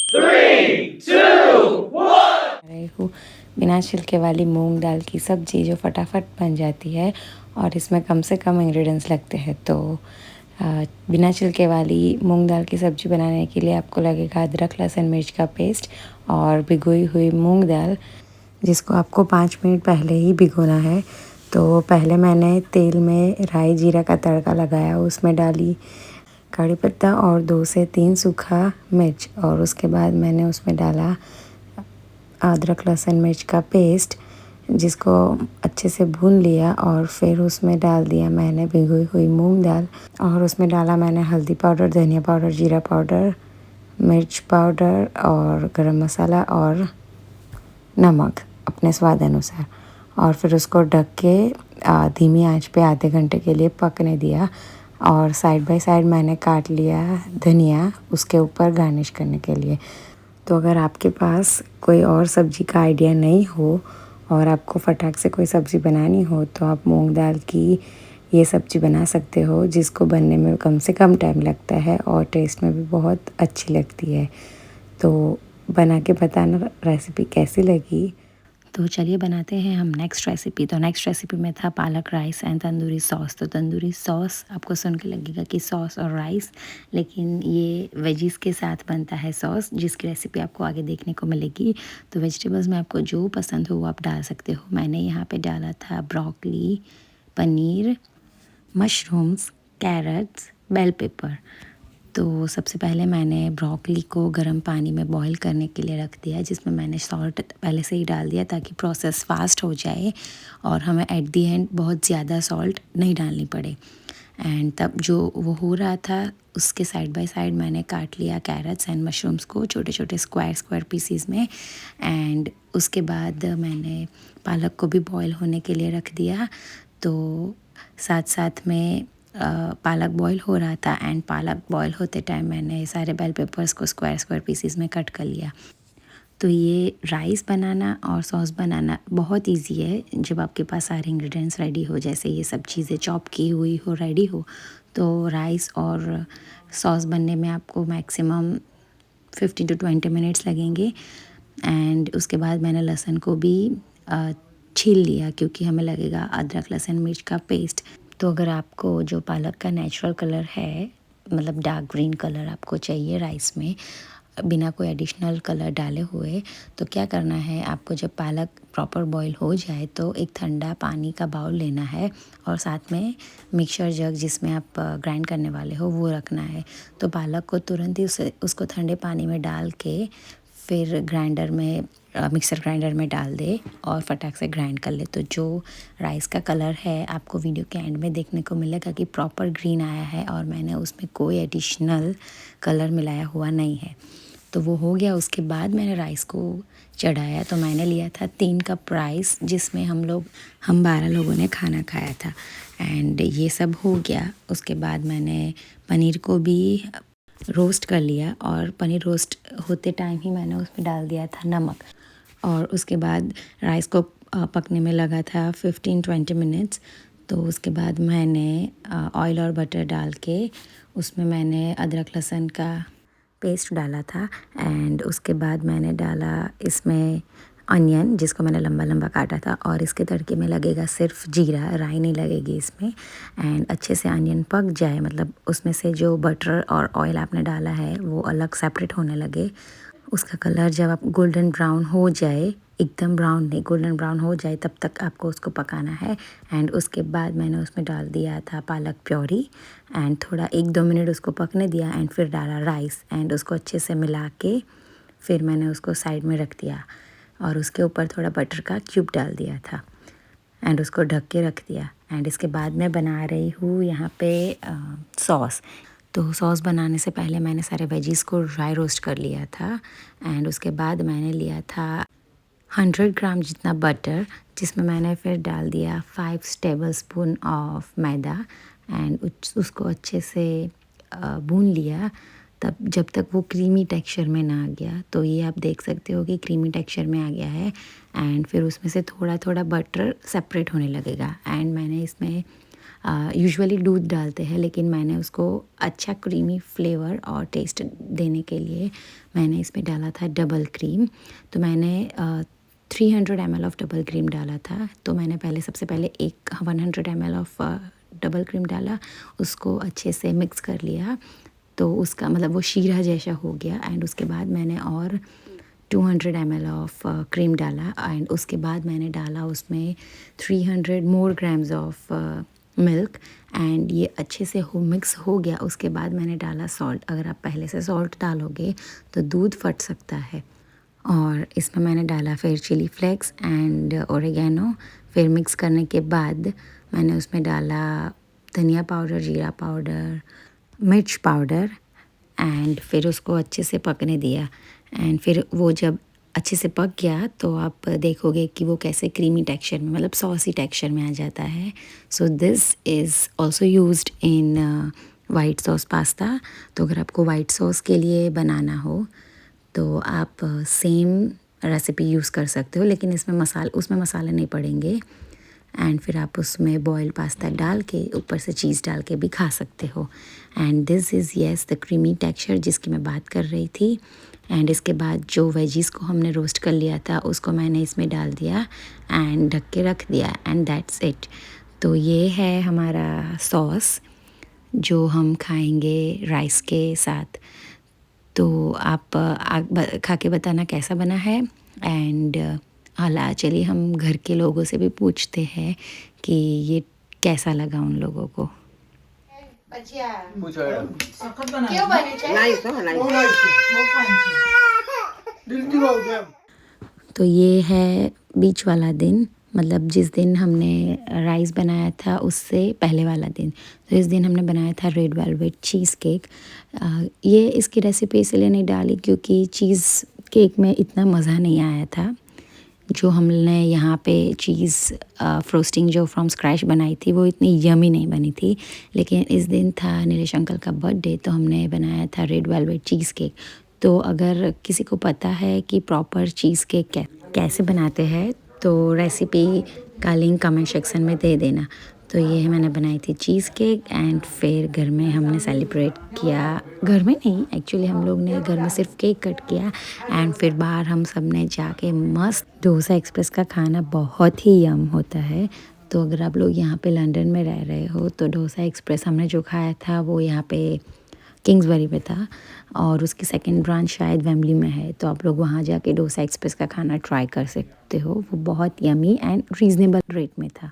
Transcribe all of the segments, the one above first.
3, 2, 1। रही हूँ बिना छिलके वाली मूंग दाल की सब्ज़ी जो फटाफट बन जाती है और इसमें कम से कम इंग्रेडिएंट्स लगते हैं। तो बिना छिलके वाली मूंग दाल की सब्ज़ी बनाने के लिए आपको लगेगा अदरक लहसुन मिर्च का पेस्ट और भिगोई हुई मूंग दाल, जिसको आपको 5 मिनट पहले ही भिगोना है। तो पहले मैंने तेल में राई जीरा का तड़का लगाया, उसमें डाली कड़ी पत्ता और 2 से 3 सूखा मिर्च और उसके बाद मैंने उसमें डाला अदरक लहसुन मिर्च का पेस्ट, जिसको अच्छे से भून लिया और फिर उसमें डाल दिया मैंने भिगोई हुई मूंग दाल और उसमें डाला मैंने हल्दी पाउडर, धनिया पाउडर, जीरा पाउडर, मिर्च पाउडर और गरम मसाला और नमक अपने स्वाद अनुसार। और फिर उसको ढक के धीमी आंच पे आधे घंटे के लिए पकने दिया और साइड बाय साइड मैंने काट लिया धनिया उसके ऊपर गार्निश करने के लिए। तो अगर आपके पास कोई और सब्ज़ी का आइडिया नहीं हो और आपको फटाक से कोई सब्ज़ी बनानी हो तो आप मूंग दाल की ये सब्ज़ी बना सकते हो, जिसको बनने में कम से कम टाइम लगता है और टेस्ट में भी बहुत अच्छी लगती है। तो बना के बताना रेसिपी कैसी लगी। तो चलिए बनाते हैं हम नेक्स्ट रेसिपी। तो नेक्स्ट रेसिपी में था पालक राइस एंड तंदूरी सॉस। तो तंदूरी सॉस आपको सुन के लगेगा कि सॉस और राइस, लेकिन ये वेजिस के साथ बनता है सॉस, जिसकी रेसिपी आपको आगे देखने को मिलेगी। तो वेजिटेबल्स में आपको जो पसंद हो वो आप डाल सकते हो। मैंने यहाँ पे डाला था broccoli, paneer, mushrooms, carrots, bell pepper. तो सबसे पहले मैंने ब्रोकली को गर्म पानी में बॉईल करने के लिए रख दिया, जिसमें मैंने सॉल्ट पहले से ही डाल दिया ताकि प्रोसेस फास्ट हो जाए और हमें एट दी एंड बहुत ज़्यादा सॉल्ट नहीं डालनी पड़े। एंड तब जो वो हो रहा था उसके साइड बाय साइड मैंने काट लिया कैरट्स एंड मशरूम्स को छोटे छोटे स्क्वायर पीसीज में। एंड उसके बाद मैंने पालक को भी बॉईल होने के लिए रख दिया। तो साथ साथ में पालक बॉईल हो रहा था एंड पालक बॉईल होते टाइम मैंने सारे बेल पेपर्स को स्क्वायर पीसीज में कट कर लिया। तो ये राइस बनाना और सॉस बनाना बहुत इजी है जब आपके पास सारे इंग्रेडिएंट्स रेडी हो, जैसे ये सब चीज़ें चॉप की हुई हो, रेडी हो। तो राइस और सॉस बनने में आपको मैक्सिमम 15 to 20 मिनट्स लगेंगे। एंड उसके बाद मैंने लहसुन को भी छील लिया, क्योंकि हमें लगेगा अदरक लहसुन मिर्च का पेस्ट। तो अगर आपको जो पालक का नेचुरल कलर है, मतलब डार्क ग्रीन कलर आपको चाहिए राइस में बिना कोई एडिशनल कलर डाले हुए, तो क्या करना है, आपको जब पालक प्रॉपर बॉईल हो जाए तो एक ठंडा पानी का बाउल लेना है और साथ में मिक्सर जग जिसमें आप ग्राइंड करने वाले हो वो रखना है। तो पालक को तुरंत ही उसको ठंडे पानी में डाल के फिर मिक्सर ग्राइंडर में डाल दे और फटाक से ग्राइंड कर ले। तो जो राइस का कलर है आपको वीडियो के एंड में देखने को मिलेगा कि प्रॉपर ग्रीन आया है और मैंने उसमें कोई एडिशनल कलर मिलाया हुआ नहीं है। तो वो हो गया। उसके बाद मैंने राइस को चढ़ाया। तो मैंने लिया था 3 कप राइस, जिसमें हम 12 लोगों ने खाना खाया था। एंड ये सब हो गया। उसके बाद मैंने पनीर को भी रोस्ट कर लिया और पनीर रोस्ट होते टाइम ही मैंने उसमें डाल दिया था नमक। और उसके बाद राइस को पकने में लगा था 15-20 मिनट्स। तो उसके बाद मैंने ऑयल और बटर डाल के उसमें मैंने अदरक लहसुन का पेस्ट डाला था। एंड उसके बाद मैंने डाला इसमें अनियन, जिसको मैंने लंबा लंबा काटा था। और इसके तड़के में लगेगा सिर्फ जीरा, राई नहीं लगेगी इसमें। एंड अच्छे से अनियन पक जाए, मतलब उसमें से जो बटर और ऑयल आपने डाला है वो अलग सेपरेट होने लगे। उसका कलर जब आप गोल्डन ब्राउन हो जाए, एकदम ब्राउन नहीं, गोल्डन ब्राउन हो जाए, तब तक आपको उसको पकाना है। एंड उसके बाद मैंने उसमें डाल दिया था पालक प्योरी एंड थोड़ा 1-2 मिनट उसको पकने दिया एंड फिर डाला राइस एंड उसको अच्छे से मिला के फिर मैंने उसको साइड में रख दिया और उसके ऊपर थोड़ा बटर का क्यूब डाल दिया था एंड उसको ढक के रख दिया। एंड इसके बाद मैं बना रही हूँ यहाँ पे सॉस। तो सॉस बनाने से पहले मैंने सारे वेजीज़ को ड्राई रोस्ट कर लिया था। एंड उसके बाद मैंने लिया था 100 ग्राम जितना बटर, जिसमें मैंने फिर डाल दिया 5 table spoon of maida and उसको अच्छे से भून लिया तब जब तक वो क्रीमी टेक्सचर में ना आ गया। तो ये आप देख सकते हो कि क्रीमी टेक्सचर में आ गया है। एंड फिर उसमें से थोड़ा थोड़ा बटर सेपरेट होने लगेगा। एंड मैंने इसमें यूजुअली दूध डालते हैं, लेकिन मैंने उसको अच्छा क्रीमी फ्लेवर और टेस्ट देने के लिए मैंने इसमें डाला था डबल क्रीम। तो मैंने 300 ml ऑफ़ डबल क्रीम डाला था। तो मैंने पहले सबसे पहले 100 ml ऑफ़ डबल क्रीम डाला, उसको अच्छे से मिक्स कर लिया, तो उसका मतलब वो शीरा जैसा हो गया। एंड उसके बाद मैंने और 200 ml ऑफ़ क्रीम डाला, एंड उसके बाद मैंने डाला उसमें 300 मोर ग्राम्स ऑफ़ मिल्क, एंड ये अच्छे से मिक्स हो गया। उसके बाद मैंने डाला सॉल्ट। अगर आप पहले से सॉल्ट डालोगे तो दूध फट सकता है। और इसमें मैंने डाला फिर चिली फ्लेक्स एंड ओरिगेनो। फिर मिक्स करने के बाद मैंने उसमें डाला धनिया पाउडर, जीरा पाउडर, मिर्च पाउडर, एंड फिर उसको अच्छे से पकने दिया। एंड फिर वो जब अच्छे से पक गया तो आप देखोगे कि वो कैसे क्रीमी टेक्सचर में, मतलब सॉसी टेक्सचर में आ जाता है। So this is also used in white sauce pasta. तो अगर आपको वाइट सॉस के लिए बनाना हो तो आप सेम रेसिपी यूज़ कर सकते हो, लेकिन उसमें मसाले नहीं पड़ेंगे। एंड फिर आप उसमें बॉइल्ड पास्ता डाल के ऊपर से चीज़ डाल के भी खा सकते हो। And this is yes the creamy texture जिसकी मैं बात कर रही थी। एंड इसके बाद जो वेजीज़ को हमने रोस्ट कर लिया था उसको मैंने इसमें डाल दिया एंड ढक के रख दिया, एंड दैट्स इट। तो ये है हमारा सॉस जो हम खाएंगे राइस के साथ। तो आप खा के बताना कैसा बना है। एंड हाला चलिए हम घर के लोगों से भी पूछते हैं कि ये कैसा लगा उन लोगों को। પૂછો કેવું બન્યું છે? બહુ નાઈસ છે બહુ ફાઇન છે દિલથી બહુ છે એમ तो ये है बीच वाला दिन, मतलब जिस दिन हमने राइस बनाया था उससे पहले वाला दिन। तो इस दिन हमने बनाया था रेड वेलवेट चीज़ केक। ये इसकी रेसिपी इसलिए नहीं डाली क्योंकि चीज़ केक में इतना मज़ा नहीं आया था। जो हमने यहाँ पे चीज़ फ्रोस्टिंग जो फ्रॉम स्क्रैच बनाई थी वो इतनी यमी नहीं बनी थी। लेकिन इस दिन था नीलेश अंकल का बर्थडे, तो हमने बनाया था रेड वेलवेट चीज़ केक। तो अगर किसी को पता है कि प्रॉपर चीज़ केक कैसे बनाते हैं तो रेसिपी का लिंक कमेंट सेक्शन में दे देना। तो ये मैंने बनाई थी चीज़ केक, एंड फिर घर में हमने सेलिब्रेट किया। घर में नहीं, एक्चुअली हम लोग ने घर में सिर्फ केक कट किया, एंड फिर बाहर हम सब ने जाके मस्त डोसा एक्सप्रेस का खाना बहुत ही यम होता है। तो अगर आप लोग यहाँ पे लंदन में रह रहे हो तो डोसा एक्सप्रेस हमने जो खाया था वो यहाँ पे किंग्सबरी में था, और उसकी सेकंड ब्रांच शायद वेम्बली में है। तो आप लोग वहाँ जाके डोसा एक्सप्रेस का खाना ट्राई कर सकते हो, वो बहुत यमी एंड रीज़नेबल रेट में था।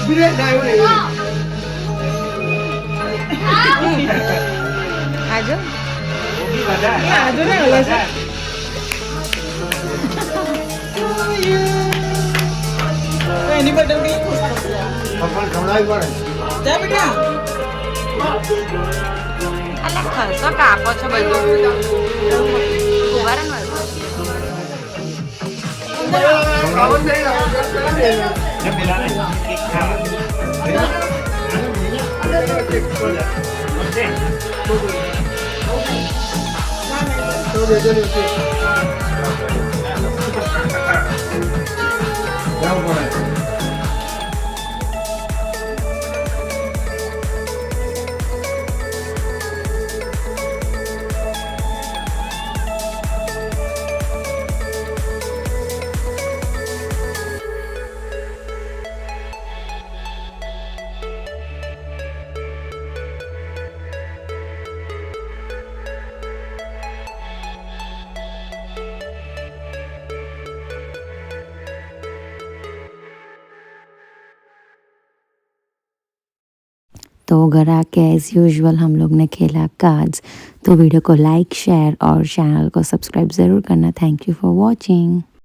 Biret dah boleh. आजो આજો ને ઓલા છે એની બટન કઈ Papan ખવડાવી પડે. જા બેટા અલા ખસો કાપો છો બધું ઉભારણ વાળું ખબર નહીં तो घर आके एज़ यूजुअल हम लोग ने खेला कार्ड्स। तो वीडियो को लाइक शेयर और चैनल को सब्सक्राइब ज़रूर करना। Thank you for watching.